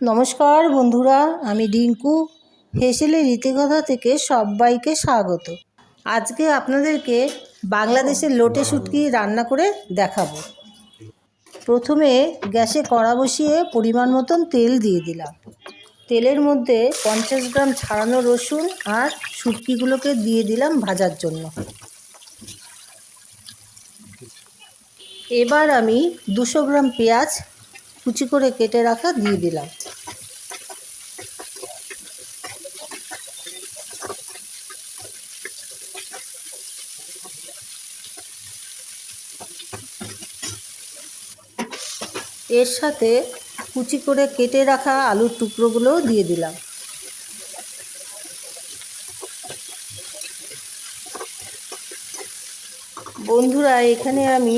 নমস্কার বন্ধুরা, আমি ডিঙ্কু হেসেলে রীতিকথা থেকে সবাইকে স্বাগত। আজকে আপনাদেরকে বাংলাদেশের লোটে শুটকি রান্না করে দেখাবো। প্রথমে গ্যাসে কড়া বসিয়ে পরিমাণ মতন তেল দিয়ে দিলাম। তেলের মধ্যে 50 গ্রাম ছাড়ানো রসুন আর শুটকিগুলোকে দিয়ে দিলাম ভাজার জন্য। এবার আমি 200 গ্রাম পেঁয়াজ কুচি করে কেটে রাখা দিয়ে দিলাম। এর সাথে কুচি করে কেটে রাখা আলুর টুকরোগুলোও দিয়ে দিলাম। বন্ধুরা, এখানে আমি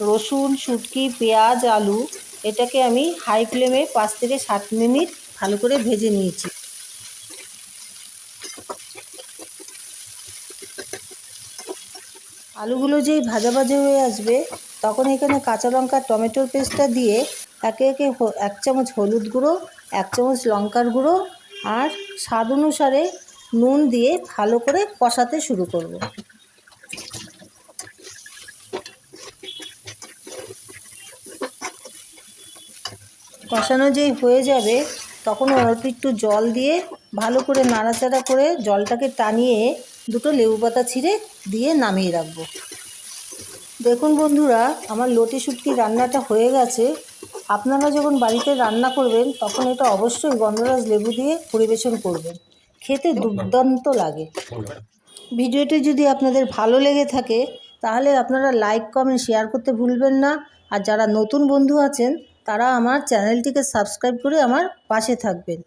রসুন, শুটকি, পেঁয়াজ, আলু এটাকে আমি হাই ফ্লেমে 5 থেকে 7 মিনিট ভালো করে ভেজে নিয়েছি। আলুগুলো যেই ভাজা ভাজা হয়ে আসবে তখন এখানে কাঁচা লঙ্কা, টমেটোর পেস্টটা দিয়ে একে একে 1 চামচ হলুদ গুঁড়ো, 1 চামচ লঙ্কার গুঁড়ো আর স্বাদ অনুসারে নুন দিয়ে ভালো করে কষাতে শুরু করব। কষানো যেই হয়ে যাবে তখন অল্প একটু জল দিয়ে ভালো করে নাড়াচাড়া করে জলটাকে টানিয়ে 2টো লেবু পাতা ছিঁড়ে দিয়ে নামিয়ে রাখবো। দেখুন বন্ধুরা, আমার লোটে শুটকি রান্নাটা হয়ে গেছে। আপনারা যখন বাড়িতে রান্না করবেন তখন এটা অবশ্যই গন্ধরাজ লেবু দিয়ে পরিবেশন করবেন, খেতে দুর্দান্ত লাগে। ভিডিওটি যদি আপনাদের ভালো লেগে থাকে তাহলে আপনারা লাইক, কমেন্ট, শেয়ার করতে ভুলবেন না। আর যারা নতুন বন্ধু আছেন তারা আমার চ্যানেলটিকে সাবস্ক্রাইব করে আমার পাশে থাকবেন।